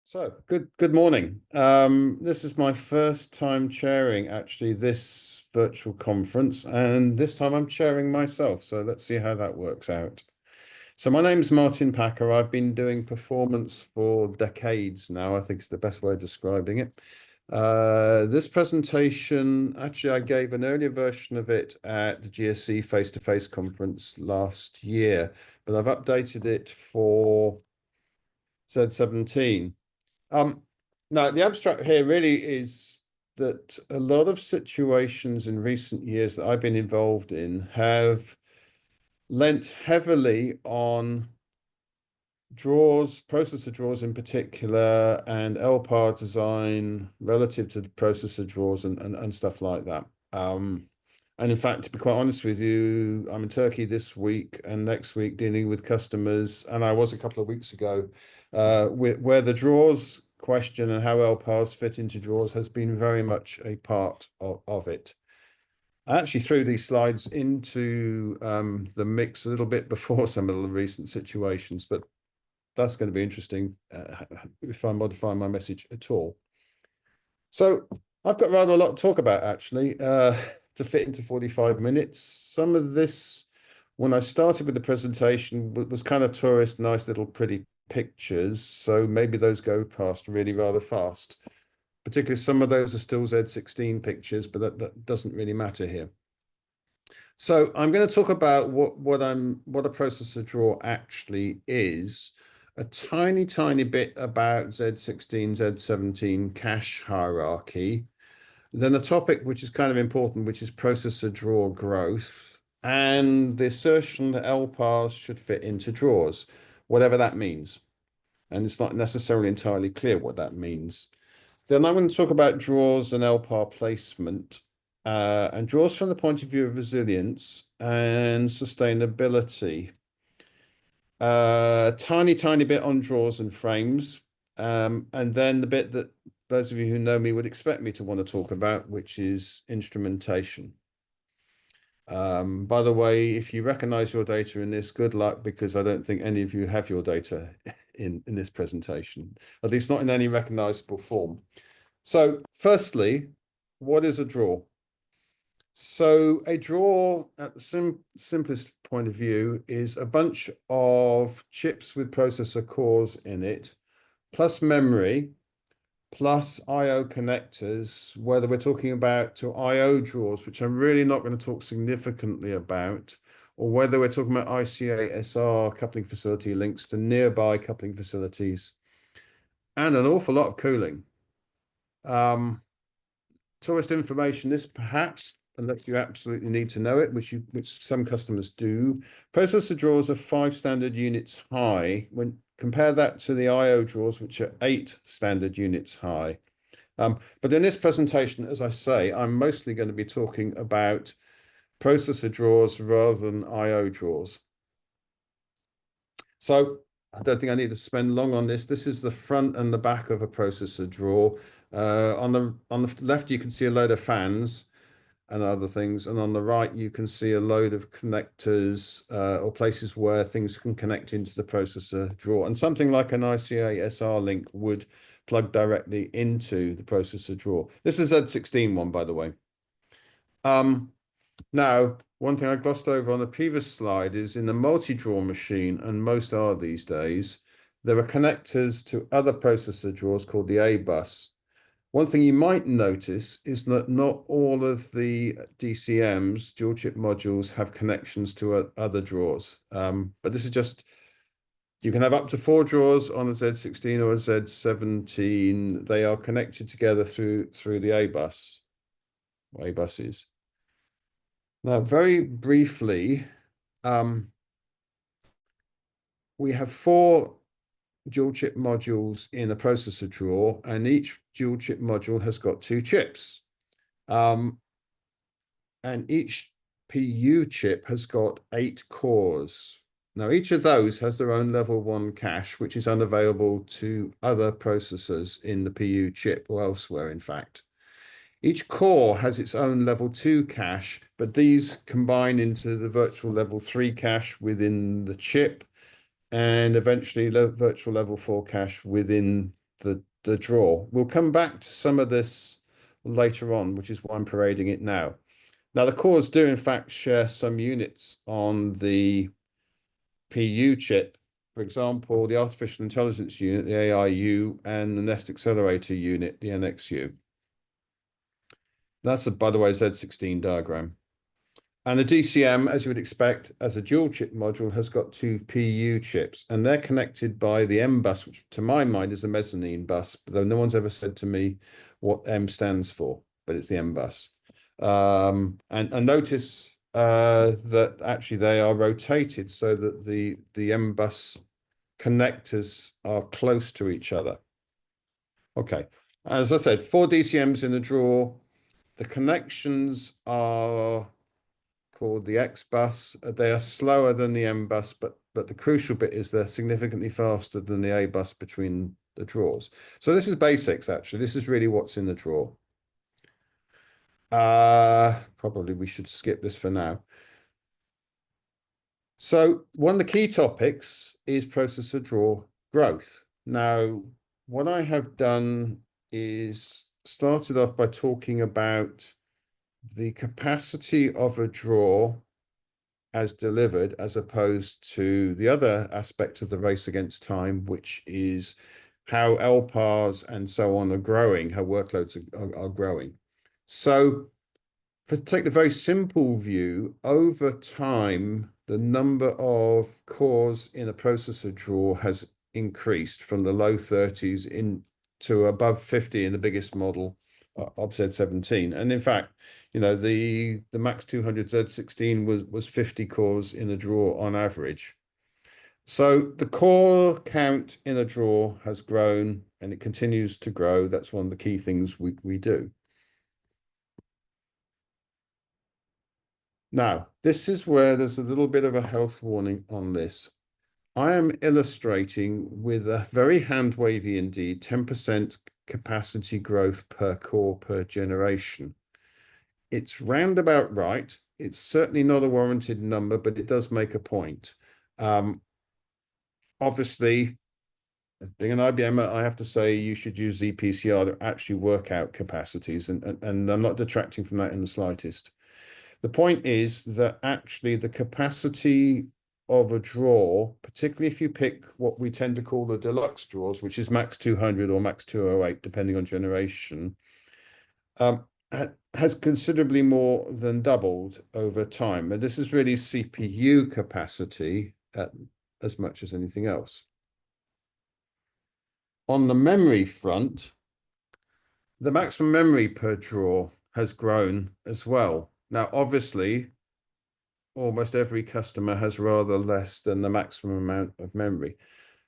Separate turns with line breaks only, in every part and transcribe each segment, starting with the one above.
So good morning. This is my first time chairing actually this virtual conference, and this time I'm chairing myself. So let's see how that works out. So my name's Martin Packer. I've been doing performance for decades now. I think it's the best way of describing it. This presentation, actually, I gave an earlier version of it at the GSC face-to-face conference last year, but I've updated it for Z17. No, the abstract here really is that a lot of situations in recent years that I've been involved in have lent heavily on draws, processor draws in particular, and LPAR design relative to the processor draws and stuff like that. And in fact, to be quite honest with you, I'm in Turkey this week and next week dealing with customers, and I was a couple of weeks ago, where the draws question and how LPARs fit into draws has been very much a part of it. I actually threw these slides into the mix a little bit before some of the recent situations, but that's going to be interesting if I modify my message at all. So I've got rather a lot to talk about actually to fit into 45 minutes. Some of this, when I started with the presentation, was kind of tourist, nice little pretty pictures. So maybe those go past really rather fast. Particularly some of those are still Z16 pictures, but that doesn't really matter here. So I'm going to talk about what a processor draw actually is, a tiny bit about Z16, Z17 cache hierarchy, then a topic which is kind of important, which is processor draw growth, and the assertion that LPARs should fit into draws, whatever that means. And it's not necessarily entirely clear what that means. Then I'm going to talk about draws and LPAR placement, and draws from the point of view of resilience and sustainability. Tiny bit on draws and frames, and then the bit that those of you who know me would expect me to want to talk about, which is instrumentation. By the way, if you recognize your data in this, good luck, because I don't think any of you have your data in this presentation, at least not in any recognizable form. So firstly, what is a draw? So a draw at the simplest point of view is a bunch of chips with processor cores in it, plus memory, plus I/O connectors, whether we're talking about to I/O draws, which I'm really not going to talk significantly about, or whether we're talking about ICA-SR coupling facility links to nearby coupling facilities, and an awful lot of cooling. Tourist information, this perhaps, unless you absolutely need to know it, which some customers do, processor draws are 5 standard units high. When compare that to the I/O draws, which are 8 standard units high. But in this presentation, as I say, I'm mostly going to be talking about processor draws rather than I/O draws. So I don't think I need to spend long on this. This is the front and the back of a processor draw. On the left, you can see a load of fans and other things, and on the right, you can see a load of connectors or places where things can connect into the processor draw. And something like an ICA-SR link would plug directly into the processor draw. This is Z16 one, by the way. Now, one thing I glossed over on the previous slide is in the multi-draw machine, and most are these days, there are connectors to other processor draws called the A bus. One thing you might notice is that not all of the DCMs, dual chip modules, have connections to other draws. But this is just, you can have up to 4 draws on a Z16 or a Z17. They are connected together through the A bus, or A buses. Now, very briefly, we have 4 dual chip modules in a processor draw, and each dual chip module has got 2 chips. And each PU chip has got 8 cores. Now, each of those has their own level 1 cache, which is unavailable to other processors in the PU chip or elsewhere, in fact. Each core has its own level 2 cache, but these combine into the virtual level 3 cache within the chip, and eventually virtual level 4 cache within the draw. We'll come back to some of this later on, which is why I'm parading it now. Now, the cores do in fact share some units on the PU chip. For example, the artificial intelligence unit, the AIU, and the Nest Accelerator unit, the NXU. That's, by the way, Z16 diagram. And the DCM, as you would expect, as a dual chip module, has got two PU chips, and they're connected by the M bus, which to my mind is a mezzanine bus, though no one's ever said to me what M stands for, but it's the M bus. And notice that actually they are rotated so that the M bus connectors are close to each other. Okay, as I said, 4 DCMs in the drawer. The connections are called the X bus. They are slower than the M bus, but the crucial bit is they're significantly faster than the A bus between the drawers. So this is basics, actually. This is really what's in the drawer. Probably we should skip this for now. So one of the key topics is processor drawer growth. Now, what I have done is started off by talking about the capacity of a drawer as delivered, as opposed to the other aspect of the race against time, which is how LPARs and so on are growing, how workloads are growing. So take the very simple view, over time, the number of cores in a processor drawer has increased from the low 30s to above 50 in the biggest model of Z17. And in fact, you know, the Max 200 Z16 was 50 cores in a drawer on average. So the core count in a drawer has grown and it continues to grow. That's one of the key things we do. Now, this is where there's a little bit of a health warning on this. I am illustrating with a very hand-wavy indeed, 10% capacity growth per core per generation. It's roundabout right. It's certainly not a warranted number, but it does make a point. Obviously, being an IBM, I have to say you should use ZPCR to actually work out capacities, and I'm not detracting from that in the slightest. The point is that actually the capacity of a drawer, particularly if you pick what we tend to call the deluxe drawers, which is Max 200 or Max 208, depending on generation, has considerably more than doubled over time. And this is really CPU capacity as much as anything else. On the memory front, the maximum memory per drawer has grown as well. Now, obviously, almost every customer has rather less than the maximum amount of memory.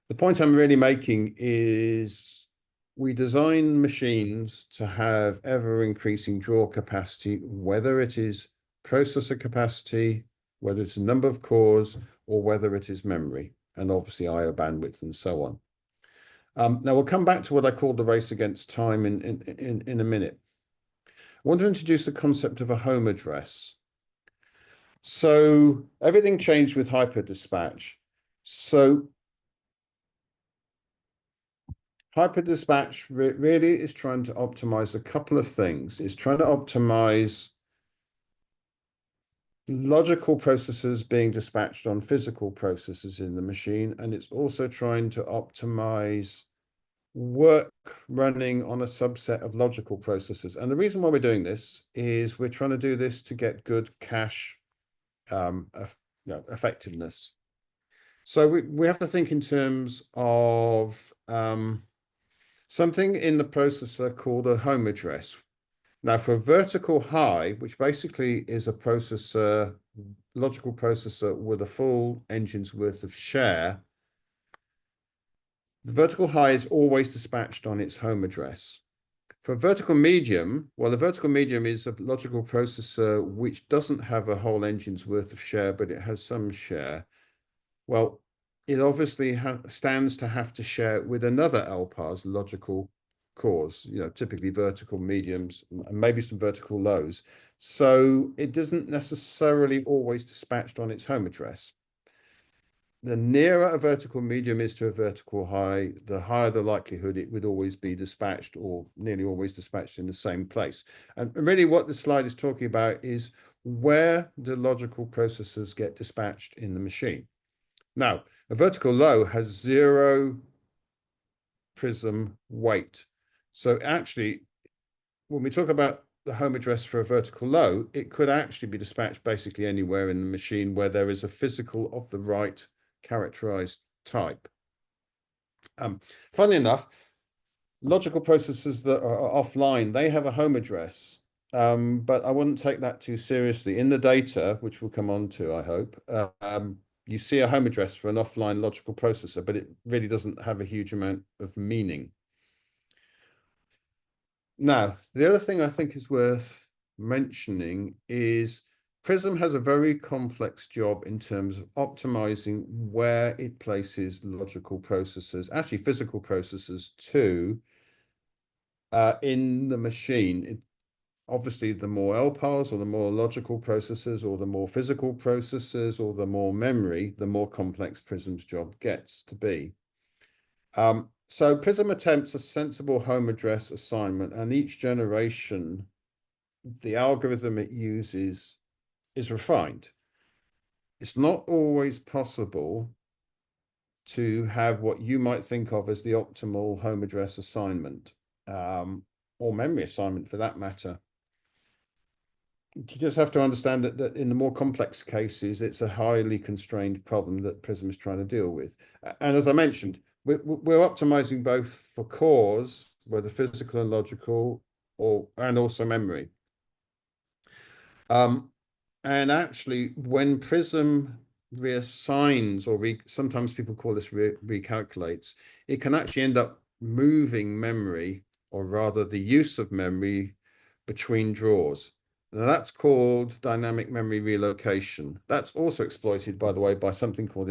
The point I'm really making is we design machines to have ever increasing drawer capacity, whether it is processor capacity, whether it's a number of cores, or whether it is memory, and obviously IO bandwidth and so on. Now we'll come back to what I call the race against time in a minute. I want to introduce the concept of a home address. So everything changed with HyperDispatch. So HyperDispatch really is trying to optimize a couple of things. It's trying to optimize logical processors being dispatched on physical processors in the machine, and it's also trying to optimize work running on a subset of logical processors. And the reason why we're doing this is we're trying to do this to get good cache effectiveness. So we have to think in terms of something in the processor called a home address. Now, for a vertical high, which basically is a processor, logical processor with a full engine's worth of share, the vertical high is always dispatched on its home address. For a vertical medium, well, the vertical medium is a logical processor which doesn't have a whole engine's worth of share, but it has some share. Well, it obviously stands to have to share with another LPAR's logical cores, you know, typically vertical mediums and maybe some vertical lows. So it doesn't necessarily always dispatched on its home address. the nearer a vertical medium is to a vertical high, the higher the likelihood it would always be dispatched, or nearly always dispatched, in the same place. And really what the slide is talking about is where the logical processes get dispatched in the machine. Now, a vertical low has 0 prism weight. So actually, when we talk about the home address for a vertical low, it could actually be dispatched basically anywhere in the machine where there is a physical of the right characterized type. Funnily enough, logical processes that are offline, they have a home address, but I wouldn't take that too seriously. In the data, which we'll come on to, I hope, you see a home address for an offline logical processor, but it really doesn't have a huge amount of meaning. Now, the other thing I think is worth mentioning is Prism has a very complex job in terms of optimizing where it places logical processors, actually physical processors too, in the machine. Obviously, the more LPARs or the more logical processors or the more physical processors or the more memory, the more complex Prism's job gets to be. So Prism attempts a sensible home address assignment, and each generation, the algorithm it uses is refined. It's not always possible to have what you might think of as the optimal home address assignment, or memory assignment for that matter. You just have to understand that in the more complex cases, it's a highly constrained problem that Prism is trying to deal with. And as I mentioned, we're optimizing both for cores, whether physical and logical, and also memory. And actually, when Prism reassigns, or sometimes people call this recalculates, it can actually end up moving memory, or rather the use of memory, between drawers. Now that's called dynamic memory relocation. That's also exploited, by the way, by something called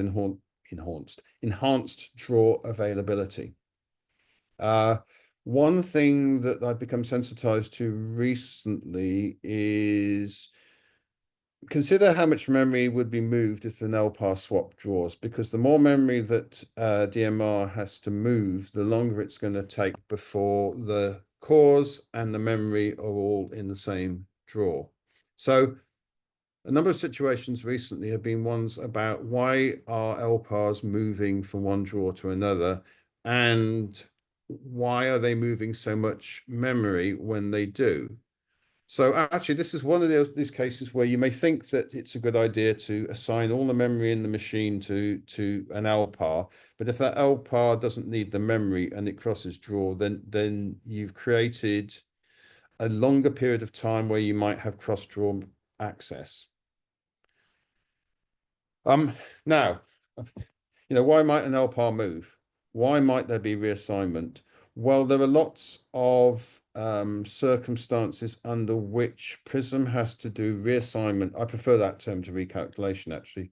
enhanced drawer availability. One thing that I've become sensitized to recently is consider how much memory would be moved if an LPAR swapped drawers, because the more memory that DMR has to move, the longer it's going to take before the cores and the memory are all in the same drawer. So a number of situations recently have been ones about why are LPARs moving from one drawer to another, and why are they moving so much memory when they do? So actually, this is one of these cases where you may think that it's a good idea to assign all the memory in the machine to an LPAR, but if that LPAR doesn't need the memory and it crosses drawer, then you've created a longer period of time where you might have cross-draw access. Now, why might an LPAR move? Why might there be reassignment? Well, there are lots of circumstances under which Prism has to do reassignment. I prefer that term to recalculation, actually.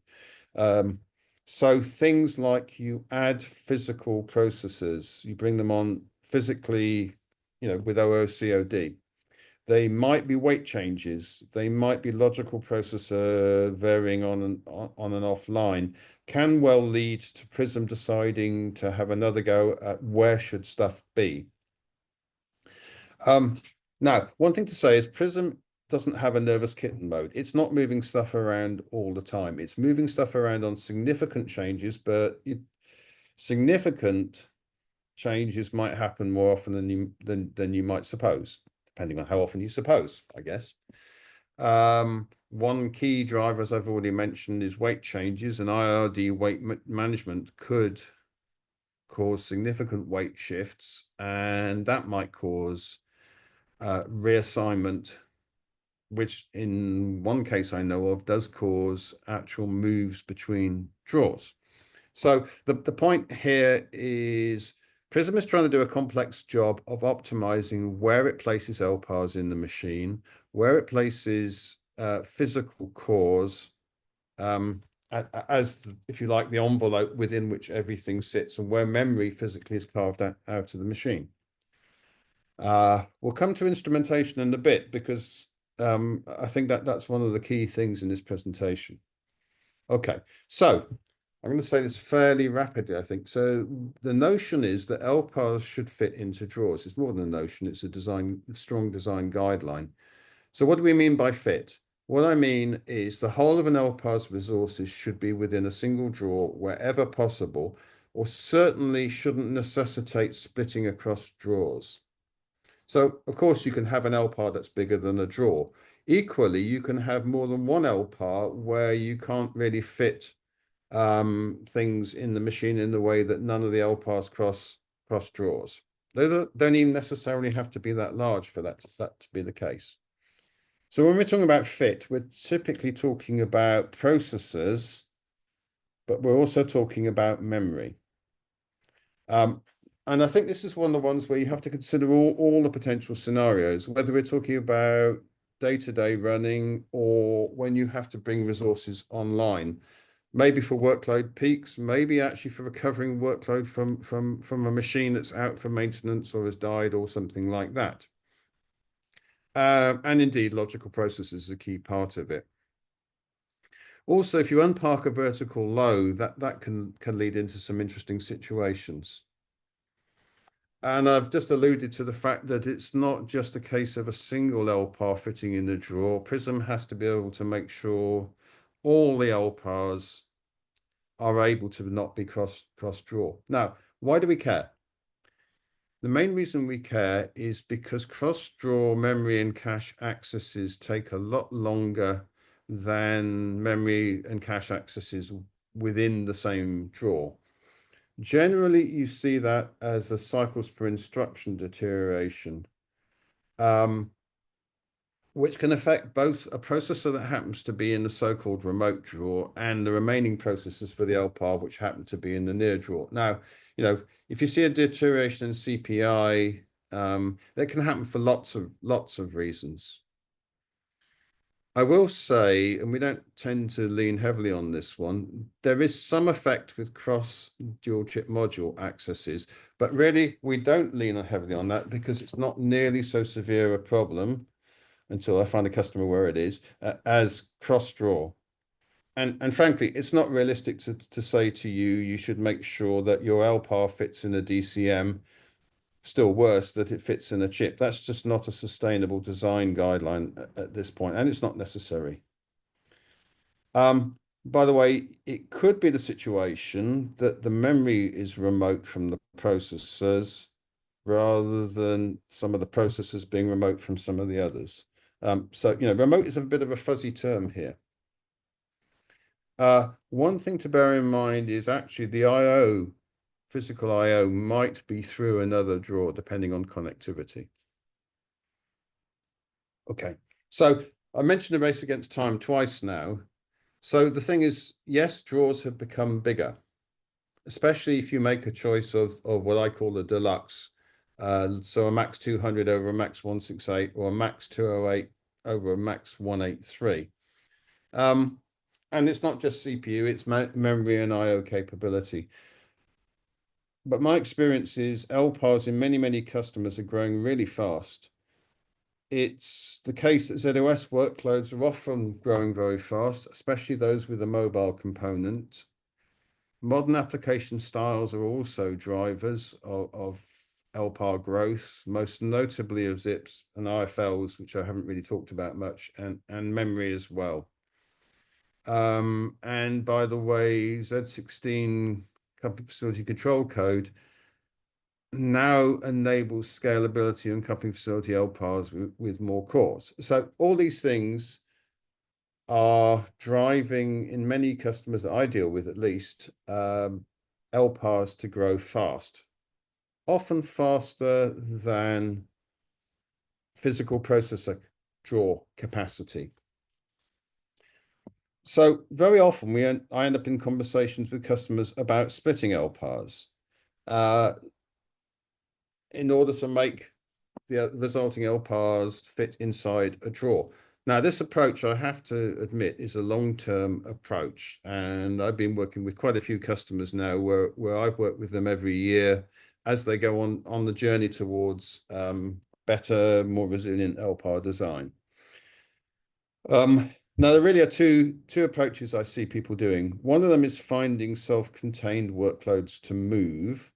So things like you add physical processors, you bring them on physically, with OOCOD. They might be weight changes. They might be logical processor varying on and offline. Can well lead to Prism deciding to have another go at where should stuff be. Now, one thing to say is Prism doesn't have a nervous kitten mode. It's not moving stuff around all the time. It's moving stuff around on significant changes, but significant changes might happen more often than you might suppose, depending on how often you suppose, I guess. One key driver, as I've already mentioned, is weight changes, and IRD weight management could cause significant weight shifts, and that might cause reassignment, which in one case I know of does cause actual moves between drawers. So the point here is Prism is trying to do a complex job of optimizing where it places LPARs in the machine, where it places physical cores, as, if you like, the envelope within which everything sits, and where memory physically is carved out of the machine. We'll come to instrumentation in a bit, because I think that's one of the key things in this presentation. Okay, so I'm going to say this fairly rapidly, I think. So the notion is that LPARs should fit into drawers. It's more than a notion, it's a strong design guideline. So what do we mean by fit? What I mean is the whole of an LPAR's resources should be within a single drawer wherever possible, or certainly shouldn't necessitate splitting across drawers. So of course you can have an LPAR that's bigger than a drawer. Equally, you can have more than one LPAR where you can't really fit things in the machine in the way that none of the LPARs cross drawers. They don't even necessarily have to be that large for that to be the case. So when we're talking about fit, we're typically talking about processors, but we're also talking about memory. And I think this is one of the ones where you have to consider all the potential scenarios, whether we're talking about day-to-day running or when you have to bring resources online, maybe for workload peaks, maybe actually for recovering workload from a machine that's out for maintenance or has died or something like that. And indeed, logical processes is a key part of it. Also, if you unpark a vertical low, that can lead into some interesting situations. And I've just alluded to the fact that it's not just a case of a single LPAR fitting in the drawer. Prism has to be able to make sure all the LPARs are able to not be cross drawer. Now, why do we care? The main reason we care is because cross draw memory and cache accesses take a lot longer than memory and cache accesses within the same drawer. Generally, you see that as a cycles per instruction deterioration, which can affect both a processor that happens to be in the so-called remote drawer and the remaining processors for the LPAR, which happen to be in the near drawer. Now, if you see a deterioration in CPI, that can happen for lots of reasons. I will say, and we don't tend to lean heavily on this one, there is some effect with cross dual chip module accesses, but really we don't lean heavily on that because it's not nearly so severe a problem until I find a customer where it is as cross draw. And frankly, it's not realistic to say to you, you should make sure that your LPAR fits in a DCM. Still worse, that it fits in a chip. That's just not a sustainable design guideline at this point, and it's not necessary. By the way, it could be the situation that the memory is remote from the processors rather than some of the processors being remote from some of the others. So, remote is a bit of a fuzzy term here. One thing to bear in mind is actually the I/O, physical I/O might be through another drawer depending on connectivity. Okay, so I mentioned a race against time twice now. So the thing is, yes, drawers have become bigger, especially if you make a choice of what I call the deluxe. So a max 200 over a max 168 or a max 208 over a max 183. And it's not just CPU, it's memory and I/O capability. But my experience is LPARs in many customers are growing really fast. It's the case that ZOS workloads are often growing very fast, especially those with a mobile component. Modern application styles are also drivers of LPAR growth, most notably of ZIPs and IFLs, which I haven't really talked about much, and memory as well. And by the way, Z16 company facility control code now enables scalability and company facility LPARs with more cores. So all these things are driving, in many customers that I deal with at least, LPARs to grow fast, often faster than physical processor draw capacity. So very often I end up in conversations with customers about splitting LPARs in order to make the resulting LPARs fit inside a drawer. Now, this approach, I have to admit, is a long-term approach. And I've been working with quite a few customers now where I've worked with them every year as they go on the journey towards better, more resilient LPAR design. Now, there really are two approaches I see people doing. One of them is finding self-contained workloads to move.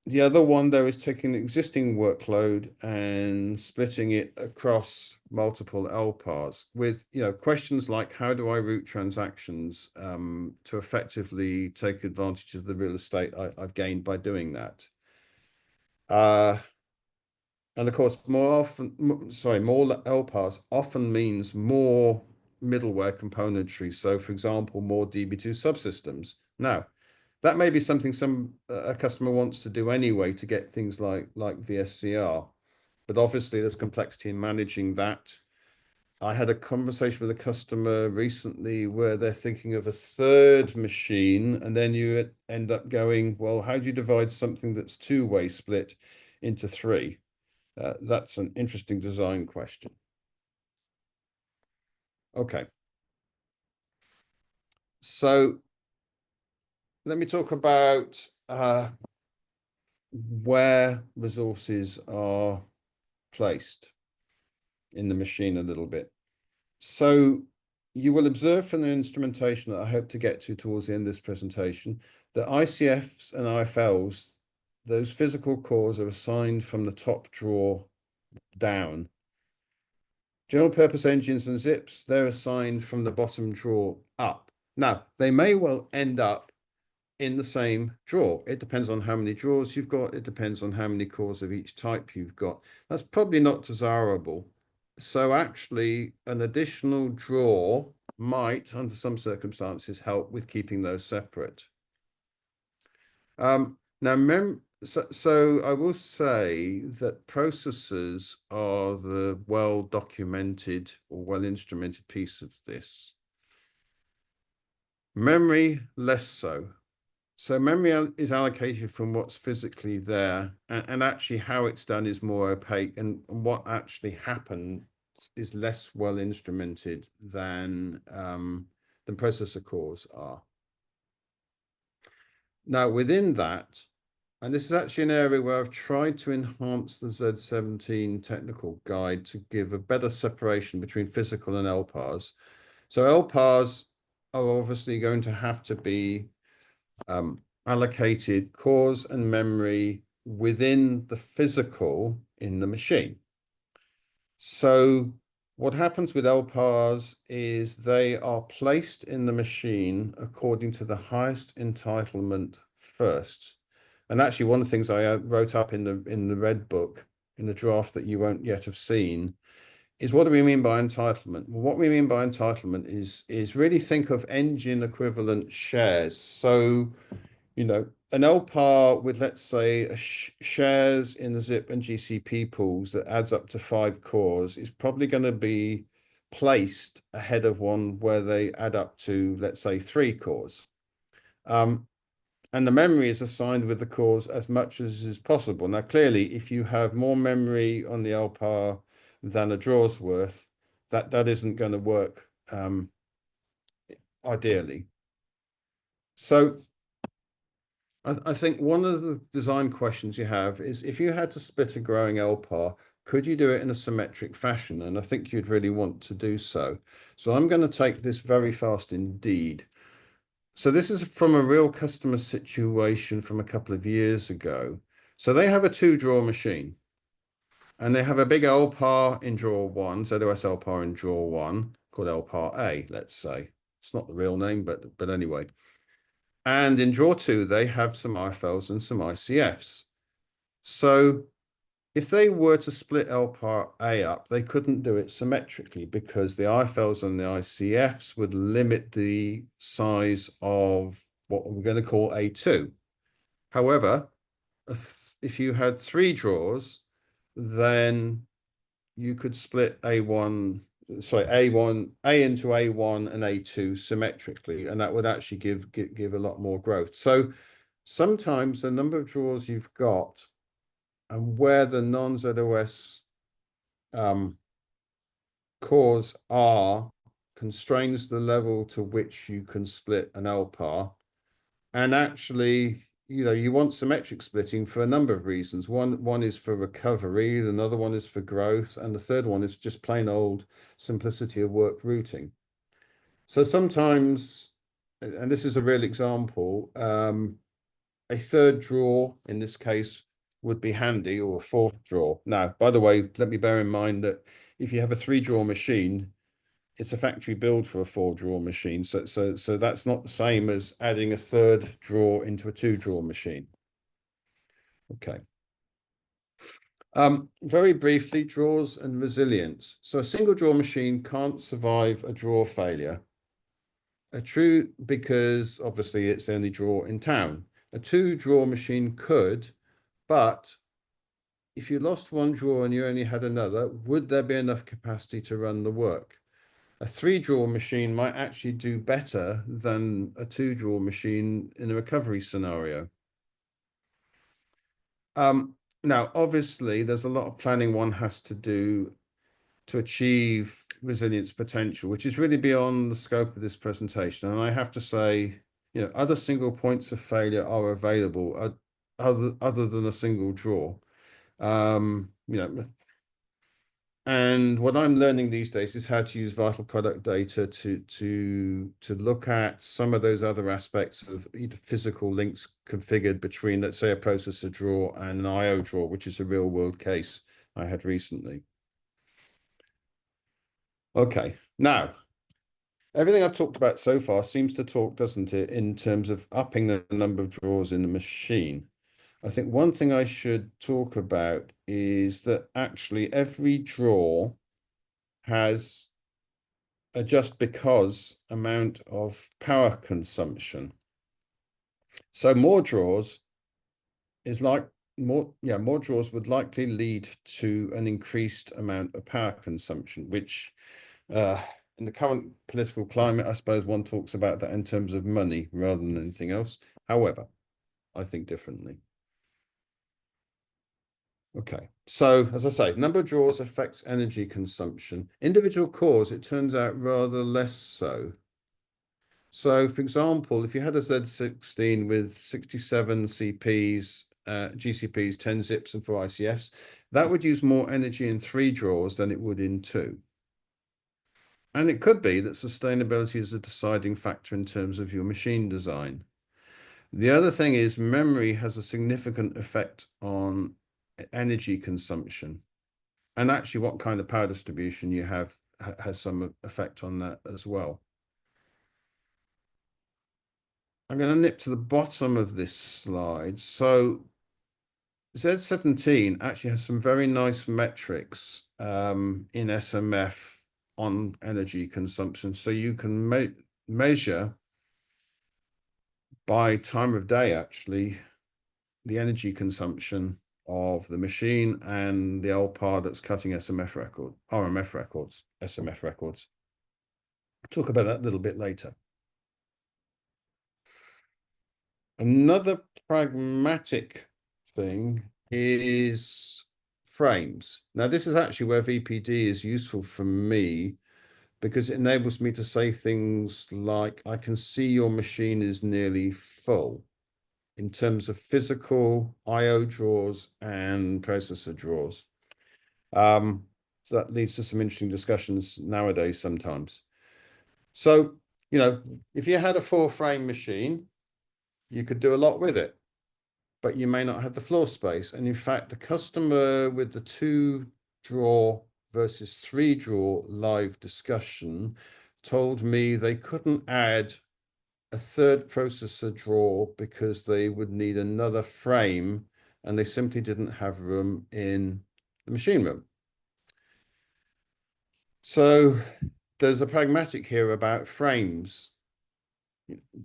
The other one, though, is taking an existing workload and splitting it across multiple LPARs with, questions like how do I route transactions to effectively take advantage of the real estate I've gained by doing that. And of course, more LPARs often means more middleware componentry. So, for example, more DB2 subsystems. Now, that may be something a customer wants to do anyway to get things like VSCR, but obviously there's complexity in managing that. I had a conversation with a customer recently where they're thinking of a third machine, and then you end up going, well, how do you divide something that's two-way split into three? That's an interesting design question. Okay. So let me talk about where resources are placed in the machine a little bit. So you will observe from the instrumentation that I hope to get to towards the end of this presentation that ICFs and IFLs, those physical cores are assigned from the top drawer down. General purpose engines and zips, they're assigned from the bottom drawer up. Now, they may well end up in the same drawer. It depends on how many drawers you've got. It depends on how many cores of each type you've got. That's probably not desirable. So actually, an additional drawer might, under some circumstances, help with keeping those separate. So I will say that processors are the well-documented or well-instrumented piece of this. Memory, less so. So memory is allocated from what's physically there, and actually how it's done is more opaque, and what actually happened is less well instrumented than processor cores are. Now, within that, and this is actually an area where I've tried to enhance the Z17 technical guide to give a better separation between physical and LPARs. So LPARs are obviously going to have to be allocated cores and memory within the physical in the machine. So what happens with LPARs is they are placed in the machine according to the highest entitlement first. And actually, one of the things I wrote up in the red book, in the draft that you won't yet have seen, is what do we mean by entitlement? Well, what we mean by entitlement is really think of engine equivalent shares. So, an LPAR with, let's say, shares in the ZIP and GCP pools that adds up to 5 cores is probably going to be placed ahead of one where they add up to, let's say, 3 cores. And the memory is assigned with the cores as much as is possible. Now, clearly, if you have more memory on the LPAR than a drawer's worth, that isn't going to work ideally. So I think one of the design questions you have is if you had to split a growing LPAR, could you do it in a symmetric fashion? And I think you'd really want to do so. So I'm going to take this very fast indeed. So this is from a real customer situation from a couple of years ago. So they have a 2-drawer machine, and they have a big LPAR in drawer 1, ZOS LPAR in drawer 1, called LPAR A, let's say. It's not the real name, but anyway. And in drawer 2, they have some IFLs and some ICFs. So if they were to split LPAR A up, they couldn't do it symmetrically because the IFLs and the ICFs would limit the size of what we're going to call A2. However, if you had 3 drawers, then you could split A into A1 and A2 symmetrically, and that would actually give a lot more growth. So sometimes the number of drawers you've got and where the non-ZOS cores are constrains the level to which you can split an LPAR. And actually, you want symmetric splitting for a number of reasons. One is for recovery, another one is for growth, and the third one is just plain old simplicity of work routing. So sometimes, and this is a real example, a third drawer in this case would be handy, or a fourth drawer. Now, by the way, let me bear in mind that if you have a 3-drawer machine, it's a factory build for a 4-drawer machine. So that's not the same as adding a third drawer into a 2-drawer machine. Okay. Very briefly, drawers and resilience. So a single drawer machine can't survive a drawer failure. Because obviously it's the only drawer in town. A 2-drawer machine could, but if you lost one drawer and you only had another, would there be enough capacity to run the work? A 3-drawer machine might actually do better than a 2-drawer machine in a recovery scenario. Now, obviously, there's a lot of planning one has to do to achieve resilience potential, which is really beyond the scope of this presentation. And I have to say, other single points of failure are available other than a single draw. And what I'm learning these days is how to use vital product data to look at some of those other aspects of physical links configured between, let's say, a processor drawer and an IO drawer, which is a real world case I had recently. Okay, now everything I've talked about so far seems to talk, doesn't it, in terms of upping the number of drawers in the machine. I think one thing I should talk about is that actually every drawer has a just because amount of power consumption. So more drawers is like more drawers would likely lead to an increased amount of power consumption, which in the current political climate, I suppose one talks about that in terms of money rather than anything else. However, I think differently. Okay, so as I say, number of drawers affects energy consumption. Individual cores, it turns out, rather less so. So, for example, if you had a Z16 with 67 CPs, GCPs, 10 zips, and 4 ICFs, that would use more energy in 3 drawers than it would in 2. And it could be that sustainability is a deciding factor in terms of your machine design. The other thing is memory has a significant effect on energy consumption. And actually what kind of power distribution you have has some effect on that as well. I'm going to nip to the bottom of this slide. So Z17 actually has some very nice metrics in SMF on energy consumption. So you can measure by time of day, actually, the energy consumption of the machine and the LPAR that's cutting RMF records, SMF records. I'll talk about that a little bit later. Another pragmatic thing is frames. Now, this is actually where VPD is useful for me because it enables me to say things like, I can see your machine is nearly full in terms of physical IO drawers and processor drawers. So that leads to some interesting discussions nowadays sometimes. So, if you had a 4-frame machine, you could do a lot with it, but you may not have the floor space. And in fact, the customer with the 2-drawer versus 3-drawer live discussion told me they couldn't add a third processor drawer because they would need another frame and they simply didn't have room in the machine room. So there's a pragmatic here about frames.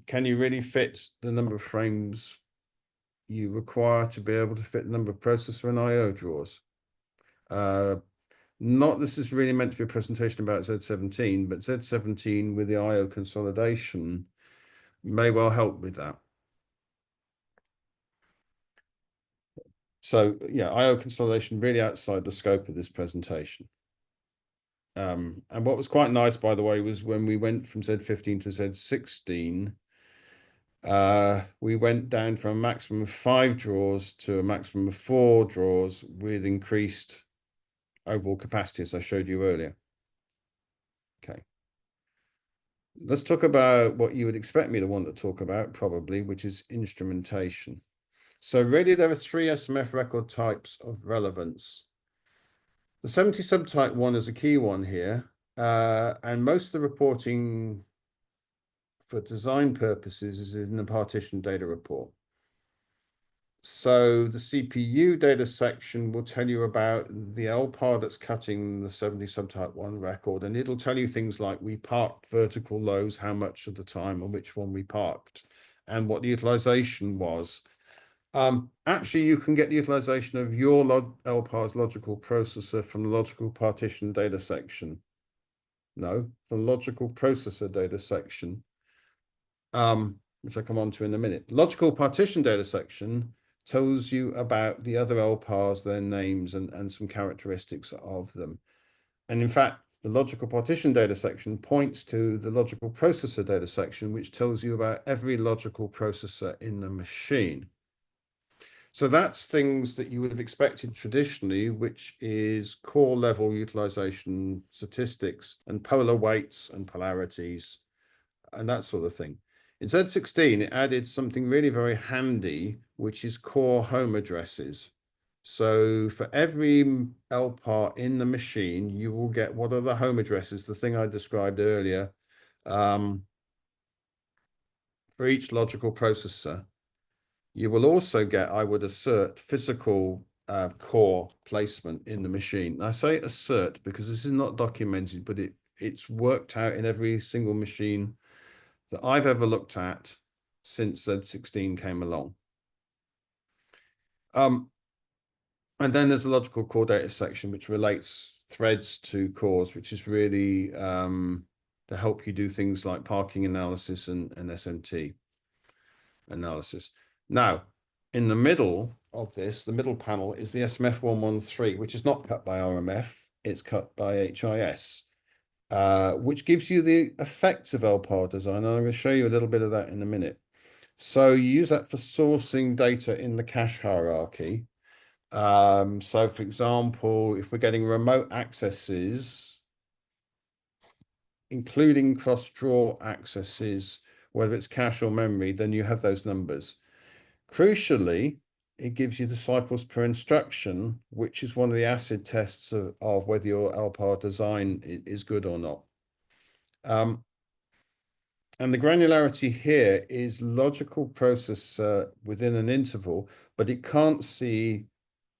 Can you really fit the number of frames you require to be able to fit the number of processor and IO drawers? This is really meant to be a presentation about Z17, but Z17 with the IO consolidation may well help with that. So yeah, IO consolidation really outside the scope of this presentation. And what was quite nice, by the way, was when we went from Z15 to Z16, We went down from a maximum of 5 draws to a maximum of 4 draws with increased overall capacity, as I showed you earlier. Okay. Let's talk about what you would expect me to want to talk about, probably, which is instrumentation. So really, there are 3 SMF record types of relevance. The 70 subtype 1 is a key one here, and most of the reporting for design purposes is in the partition data report. So the CPU data section will tell you about the LPAR that's cutting the 70 subtype 1 record, and it'll tell you things like we parked vertical lows, how much of the time, and which one we parked, and what the utilization was. Actually, you can get the utilization of your LPAR's logical processor from the logical partition data section. No, from logical processor data section, which I'll come on to in a minute. Logical partition data section tells you about the other LPARs, their names, and some characteristics of them. And in fact, the logical partition data section points to the logical processor data section, which tells you about every logical processor in the machine. So that's things that you would have expected traditionally, which is core level utilization statistics and polar weights and polarities and that sort of thing. In Z16, it added something really very handy, which is core home addresses. So for every LPAR in the machine, you will get what are the home addresses, the thing I described earlier, for each logical processor. You will also get, I would assert, physical core placement in the machine. I say assert because this is not documented, but it's worked out in every single machine that I've ever looked at since Z16 came along. And then there's a logical core data section, which relates threads to cores, which is really to help you do things like parking analysis and SMT analysis. Now, in the middle of this, the middle panel is the SMF113, which is not cut by RMF, it's cut by HIS. Which gives you the effects of LPAR design. And I'm going to show you a little bit of that in a minute. So you use that for sourcing data in the cache hierarchy. So for example, if we're getting remote accesses, including cross-draw accesses, whether it's cache or memory, then you have those numbers. Crucially, it gives you the cycles per instruction, which is one of the acid tests of whether your LPAR design is good or not. And the granularity here is logical processor within an interval, but it can't see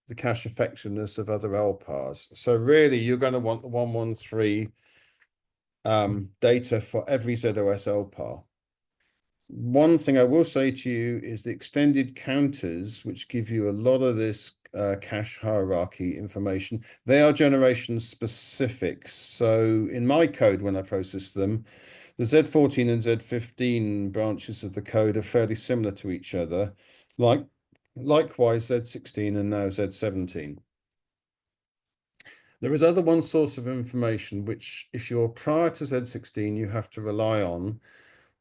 the cache effectiveness of other LPARs. So really, you're going to want the 113 data for every ZOS LPAR. One thing I will say to you is the extended counters, which give you a lot of this cache hierarchy information, they are generation specific. So in my code, when I process them, the Z14 and Z15 branches of the code are fairly similar to each other, likewise Z16 and now Z17. There is other one source of information, which if you're prior to Z16, you have to rely on,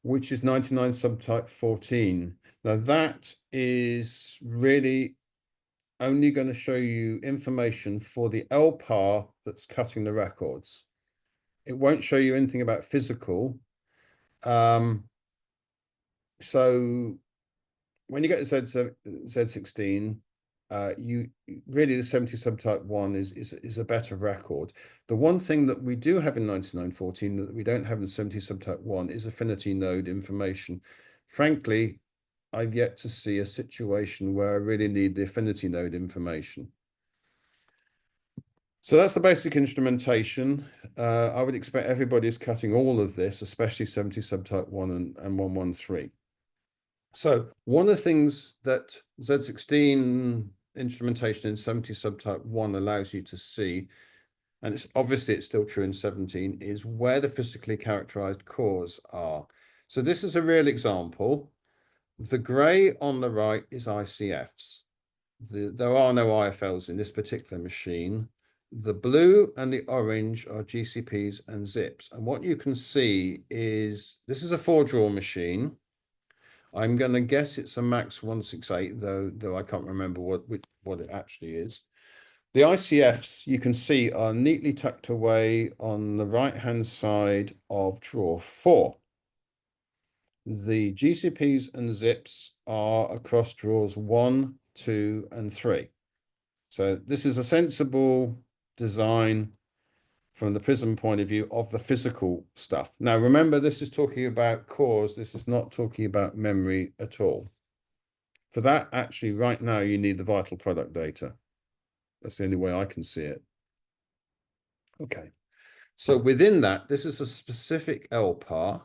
which is 99 subtype 14. Now that is really only going to show you information for the LPAR that's cutting the records. It won't show you anything about physical. So when you get to Z16, you really the 70 subtype 1 is a better record. The one thing that we do have in 9914 that we don't have in 70 subtype 1 is affinity node information. Frankly, I've yet to see a situation where I really need the affinity node information. So that's the basic instrumentation. I would expect everybody's cutting all of this, especially 70 subtype 1 and 113. So one of the things that Z16 instrumentation in 70 subtype 1 allows you to see, and it's still true in 17, is where the physically characterized cores are. So this is a real example. The gray on the right is ICFs. There are no IFLs in this particular machine. The blue and the orange are GCPs and zips. And what you can see is this is a 4-draw machine. I'm going to guess it's a Max 168, though I can't remember what it actually is. The ICFs, you can see, are neatly tucked away on the right-hand side of drawer 4. The GCPs and zips are across drawers 1, 2, and 3. So this is a sensible design from the Prism point of view of the physical stuff. Now, remember, this is talking about cores. This is not talking about memory at all. For that, actually, right now, you need the vital product data. That's the only way I can see it. Okay. So within that, this is a specific LPAR.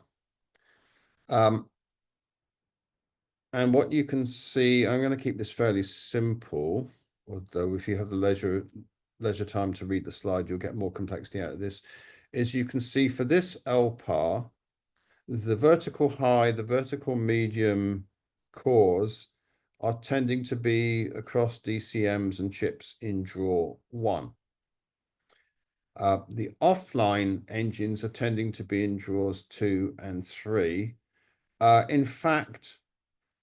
And what you can see, I'm going to keep this fairly simple, although if you have the leisure time to read the slide, you'll get more complexity out of this, is you can see for this LPAR, the vertical high, the vertical medium cores are tending to be across DCMs and chips in drawer 1. The offline engines are tending to be in drawers 2 and 3. In fact,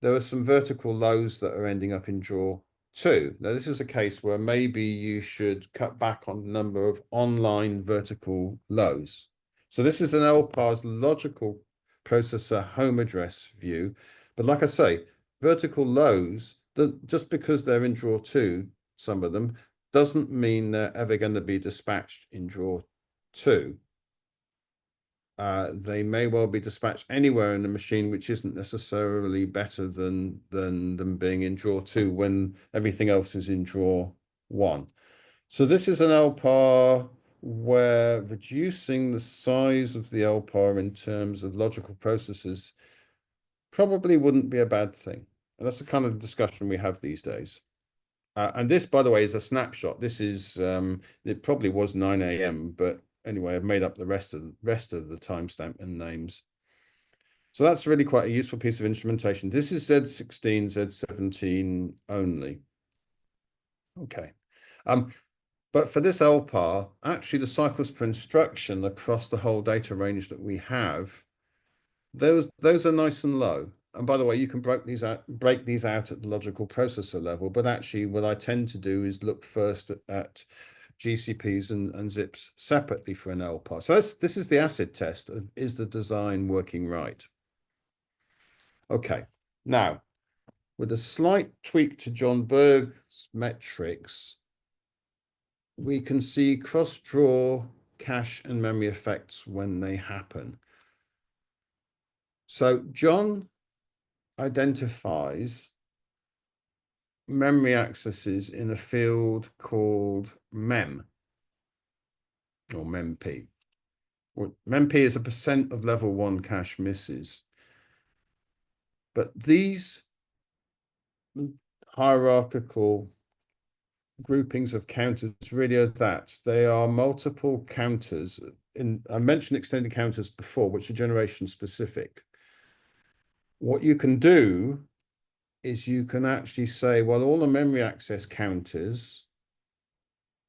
there are some vertical lows that are ending up in drawer 2. Now, this is a case where maybe you should cut back on the number of online vertical lows. So this is an LPAR's logical processor home address view. But like I say, vertical lows, just because they're in drawer 2, some of them, doesn't mean they're ever going to be dispatched in drawer 2. They may well be dispatched anywhere in the machine, which isn't necessarily better than them being in drawer 2 when everything else is in drawer 1. So this is an LPAR where reducing the size of the LPAR in terms of logical processes probably wouldn't be a bad thing. And that's the kind of discussion we have these days. And this, by the way, is a snapshot. This is, it probably was 9 a.m., but anyway, I've made up the rest of the timestamp and names. So that's really quite a useful piece of instrumentation. This is Z16, Z17 only. Okay. But for this LPAR, actually the cycles per instruction across the whole data range that we have, those are nice and low. And by the way, you can break these out at the logical processor level, but actually what I tend to do is look first at GCPs and zips separately for an LPAR. So this is the acid test. Is the design working right? Okay, now with a slight tweak to John Berg's metrics, we can see cross-draw cache and memory effects when they happen. So John identifies memory accesses in a field called MEM, or MEMP. MEMP is a percent of level 1 cache misses. But these hierarchical groupings of counters really are that. They are multiple counters. I mentioned extended counters before, which are generation specific. What you can do is you can actually say, well, all the memory access counters,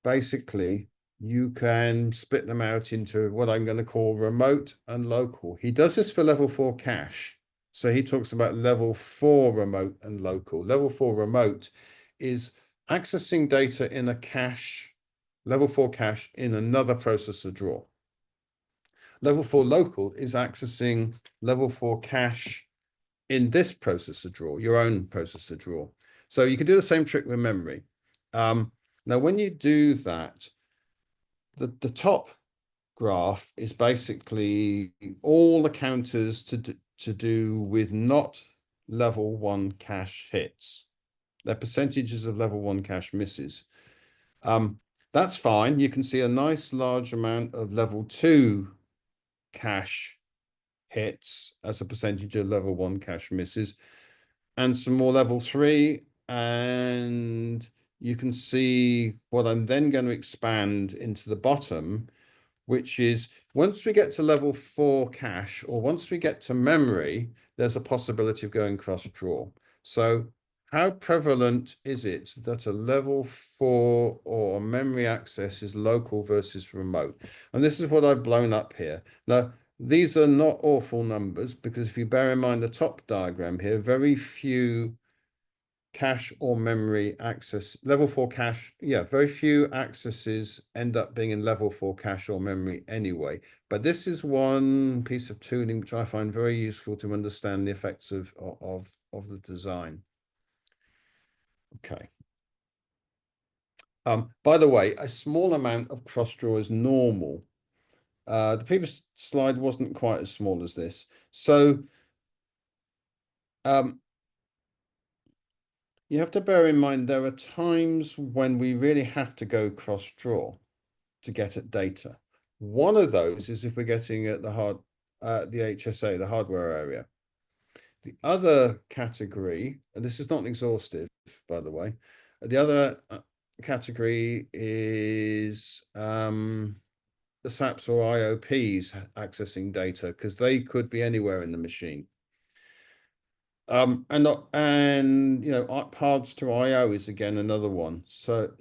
basically, you can split them out into what I'm going to call remote and local. He does this for level 4 cache. So he talks about level 4 remote and local. Level 4 remote is accessing data in a cache, level 4 cache in another processor drawer. Level 4 local is accessing level 4 cache in this processor drawer, your own processor drawer. So you can do the same trick with memory. Now, when you do that, the top graph is basically all the counters to do with not level 1 cache hits. They're percentages of level 1 cache misses. That's fine. You can see a nice large amount of level 2 cache hits as a percentage of level 1 cache misses, and some more level 3. And you can see what I'm then going to expand into the bottom, which is once we get to level 4 cache, or once we get to memory, there's a possibility of going cross-draw. So how prevalent is it that a level 4 or memory access is local versus remote? And this is what I've blown up here. Now, these are not awful numbers, because if you bear in mind the top diagram here, very few cache or memory access, level 4 cache, very few accesses end up being in level 4 cache or memory anyway. But this is one piece of tooling which I find very useful to understand the effects of the design. Okay. By the way, a small amount of cross draw is normal. The previous slide wasn't quite as small as this. So you have to bear in mind there are times when we really have to go cross draw to get at data. One of those is if we're getting at the HSA, the hardware area. The other category, and this is not exhaustive, by the way, the other category is the SAPs or IOPs accessing data, because they could be anywhere in the machine. And you know, paths to IO is again another one. So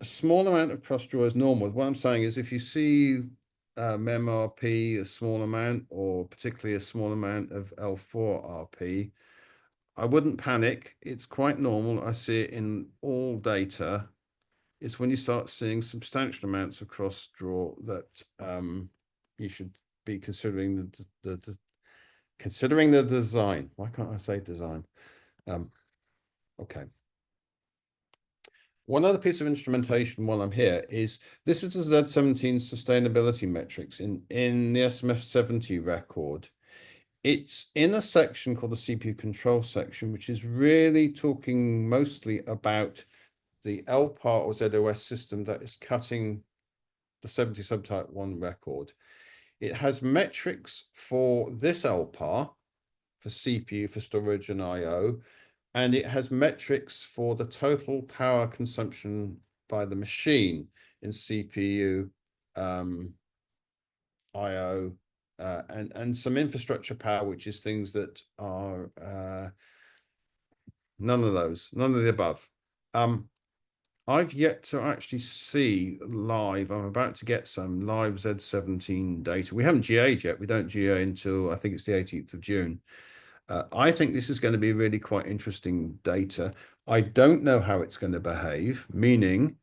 a small amount of cross draw is normal. What I'm saying is if you see memRP, a small amount, or particularly a small amount of L4RP, I wouldn't panic. It's quite normal. I see it in all data. It's when you start seeing substantial amounts of cross draw that you should be considering the design. Why can't I say design? Okay. One other piece of instrumentation while I'm here is this is the Z17 sustainability metrics in the SMF70 record. It's in a section called the CPU control section, which is really talking mostly about the LPAR or ZOS system that is cutting the 70 subtype 1 record. It has metrics for this LPAR, for CPU, for storage and IO, and it has metrics for the total power consumption by the machine in CPU, IO, and some infrastructure power, which is things that are none of the above. I've yet to actually see live. I'm about to get some live Z17 data. We haven't GA'd yet. We don't GA until I think it's the 18th of June. I think this is going to be really quite interesting data. I don't know how it's going to behave, meaning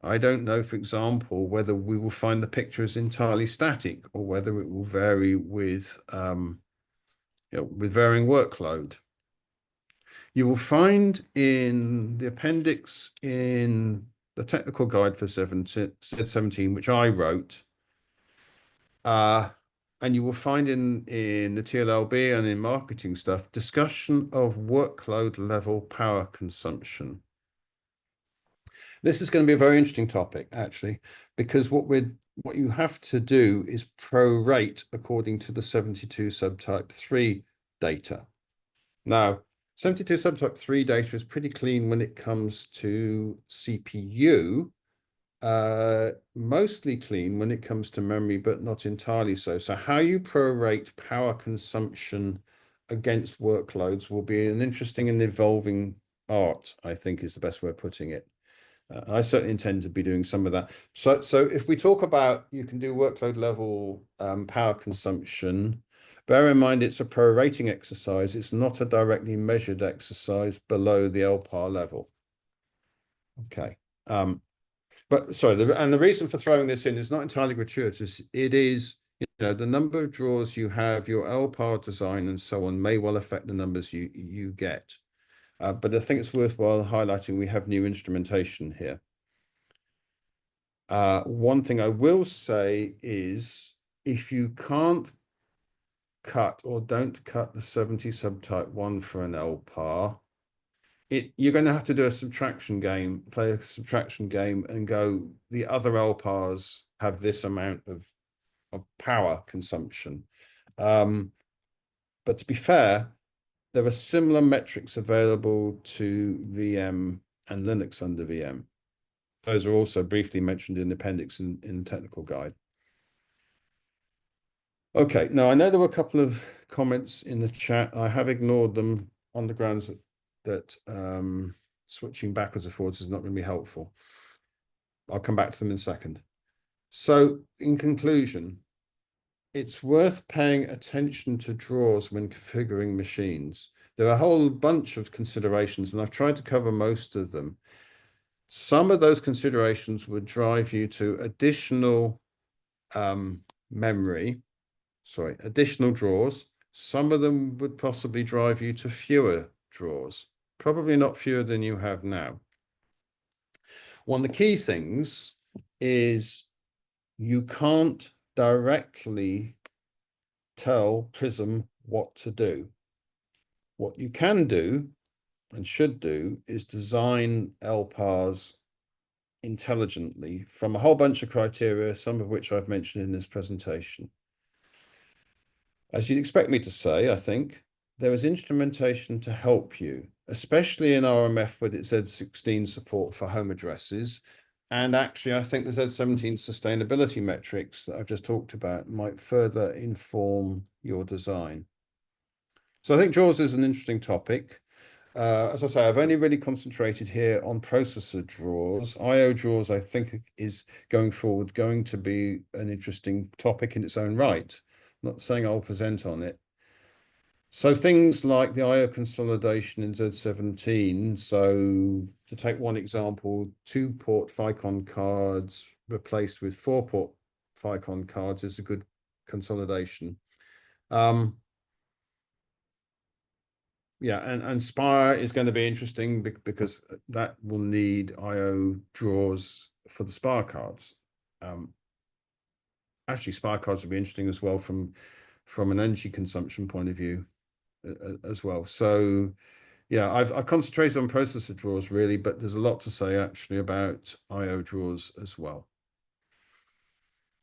I don't know, for example, whether we will find the picture is entirely static or whether it will vary with varying workload. You will find in the appendix in the technical guide for Z17, which I wrote, and you will find in the TLLB and in marketing stuff, discussion of workload level power consumption. This is going to be a very interesting topic, actually, because what you have to do is prorate according to the 72 subtype 3 data. Now, 72 subtype 3 data is pretty clean when it comes to CPU, mostly clean when it comes to memory, but not entirely so. So how you prorate power consumption against workloads will be an interesting and evolving art, I think is the best way of putting it. I certainly intend to be doing some of that. So if we talk about you can do workload level power consumption, bear in mind it's a prorating exercise. It's not a directly measured exercise below the LPAR level. Okay. But sorry, the reason for throwing this in is not entirely gratuitous. It is, the number of draws you have, your LPAR design and so on may well affect the numbers you get. But I think it's worthwhile highlighting we have new instrumentation here. One thing I will say is if you can't cut or don't cut the 70 subtype 1 for an LPAR, you're going to have to do a subtraction game, play a subtraction game and go, the other LPARs have this amount of power consumption. But to be fair, there are similar metrics available to VM and Linux under VM. Those are also briefly mentioned in the appendix in the technical guide. Okay, now I know there were a couple of comments in the chat. I have ignored them on the grounds that switching backwards and forwards is not going to be helpful. I'll come back to them in a second. So in conclusion, it's worth paying attention to draws when configuring machines. There are a whole bunch of considerations, and I've tried to cover most of them. Some of those considerations would drive you to additional additional draws. Some of them would possibly drive you to fewer draws, probably not fewer than you have now. One of the key things is you can't directly tell Prism what to do. What you can do and should do is design LPARs intelligently from a whole bunch of criteria, some of which I've mentioned in this presentation. As you'd expect me to say, I think, there is instrumentation to help you, especially in RMF with its Z16 support for home addresses. And actually, I think the Z17 sustainability metrics that I've just talked about might further inform your design. So I think draws is an interesting topic. As I say, I've only really concentrated here on processor draws. IO draws, I think, is going forward going to be an interesting topic in its own right. I'm not saying I'll present on it. So things like the IO consolidation in Z17. So to take one example, 2-port Ficon cards replaced with 4-port Ficon cards is a good consolidation. Yeah, and Spire is going to be interesting because that will need IO draws for the Spire cards. Actually, Spire cards will be interesting as well from an energy consumption point of view as well. So yeah, I've concentrated on processor draws really, but there's a lot to say actually about IO draws as well.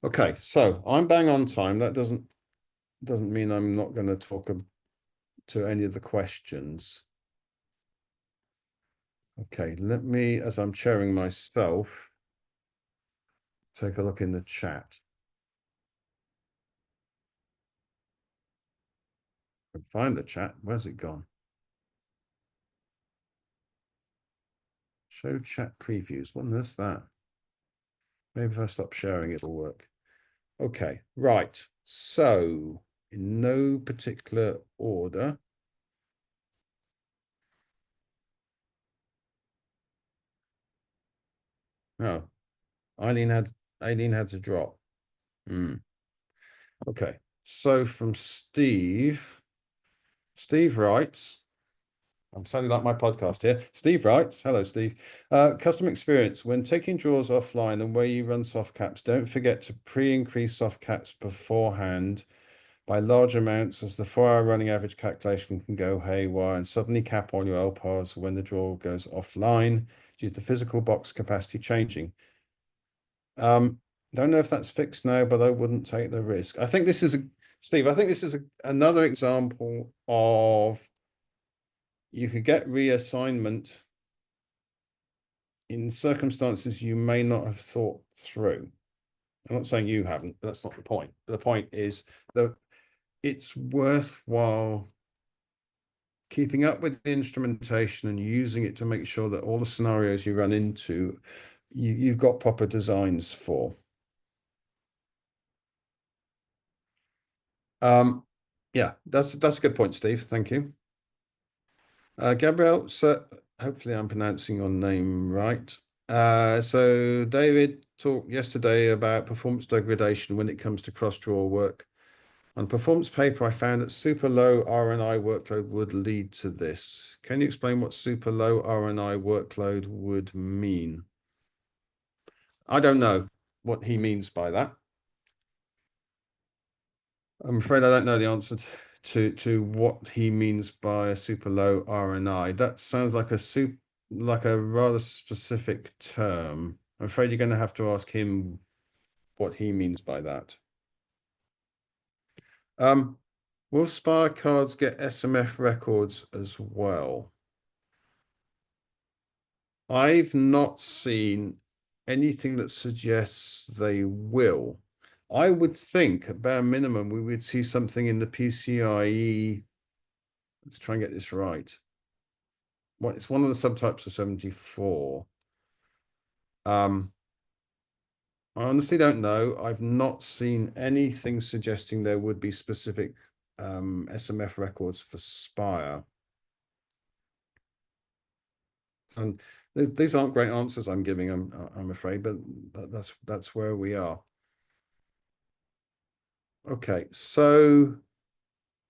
Okay, so I'm bang on time. That doesn't mean I'm not going to talk to any of the questions. Okay, let me, as I'm chairing myself, take a look in the chat. Find the chat. Where's it gone? Show chat previews. What is that? Maybe if I stop sharing, it'll work. Okay, right. So, in no particular order. Oh, Eileen had to drop. Okay. So from Steve writes, I'm sounding like my podcast here. Steve writes, hello, Steve. Customer experience. When taking draws offline and where you run soft caps, don't forget to pre-increase soft caps beforehand by large amounts, as the 4-hour running average calculation can go haywire and suddenly cap all your LPARs when the draw goes offline due to the physical box capacity changing. Don't know if that's fixed now, but I wouldn't take the risk. I think this is Steve, I think this is another example of you could get reassignment in circumstances you may not have thought through. I'm not saying you haven't, but that's not the point. The point is that it's worthwhile keeping up with the instrumentation and using it to make sure that all the scenarios you run into, you've got proper designs for. Yeah, that's a good point, Steve. Thank you. Gabrielle, so hopefully I'm pronouncing your name right. So David talked yesterday about performance degradation when it comes to cross-draw work. On performance paper, I found that super low RNI workload would lead to this. Can you explain what super low RNI workload would mean? I don't know what he means by that. I'm afraid I don't know the answer to what he means by a super low RNI. That sounds like a rather specific term. I'm afraid you're going to have to ask him what he means by that. Will Spire cards get SMF records as well? I've not seen anything that suggests they will. I would think at bare minimum we would see something in the PCIe. Let's try and get this right. Well, it's one of the subtypes of 74. I honestly don't know. I've not seen anything suggesting there would be specific SMF records for Spire. And these aren't great answers I'm giving, I'm afraid, but that's where we are. Okay, so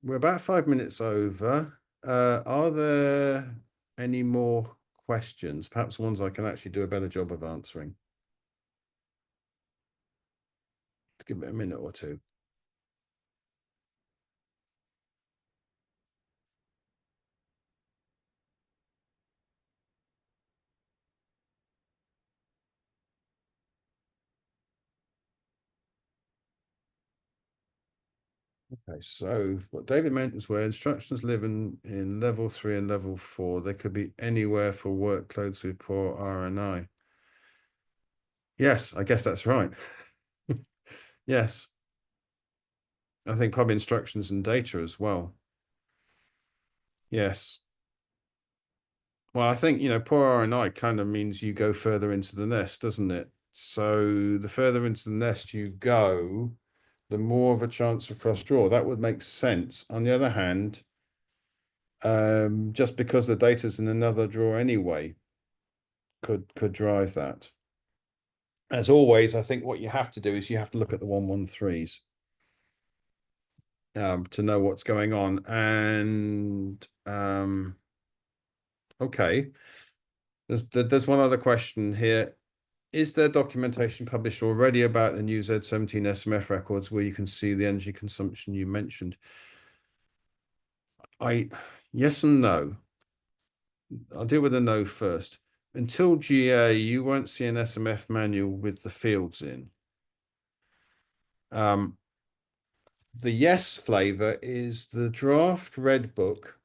we're about 5 minutes over. Are there any more questions? Perhaps ones I can actually do a better job of answering. Let's give it a minute or two. Okay, so what David meant is where instructions live in level 3 and level 4, they could be anywhere for workloads with poor RNI. Yes, I guess that's right. Yes. I think probably instructions and data as well. Yes. Well, I think, poor RNI kind of means you go further into the nest, doesn't it? So the further into the nest you go, the more of a chance of cross draw. That would make sense. On the other hand, just because the data's in another drawer anyway, could drive that. As always, I think what you have to do is you have to look at the 113s to know what's going on. And okay, there's one other question here. Is there documentation published already about the new Z17 SMF records where you can see the energy consumption you mentioned? Yes and no. I'll deal with the no first. Until GA, you won't see an SMF manual with the fields in. The yes flavor is the draft red book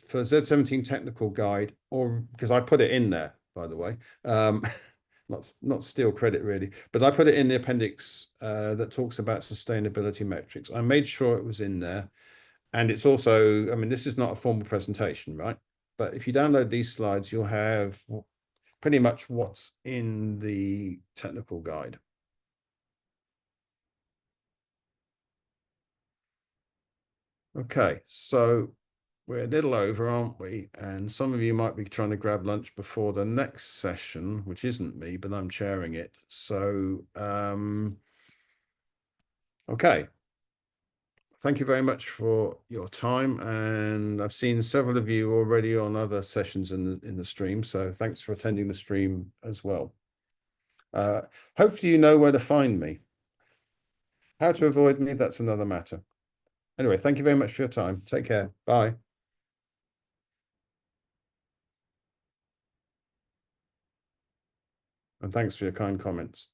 for Z17 technical guide, or because I put it in there, by the way. Not steal credit really, but I put it in the appendix that talks about sustainability metrics. I made sure it was in there. And it's also, I mean, this is not a formal presentation, right? But if you download these slides, you'll have pretty much what's in the technical guide. Okay, so we're a little over, aren't we? And some of you might be trying to grab lunch before the next session, which isn't me, but I'm chairing it. So, okay. Thank you very much for your time. And I've seen several of you already on other sessions in the stream. So thanks for attending the stream as well. Hopefully you know where to find me. How to avoid me, that's another matter. Anyway, thank you very much for your time. Take care. Bye. And thanks for your kind comments.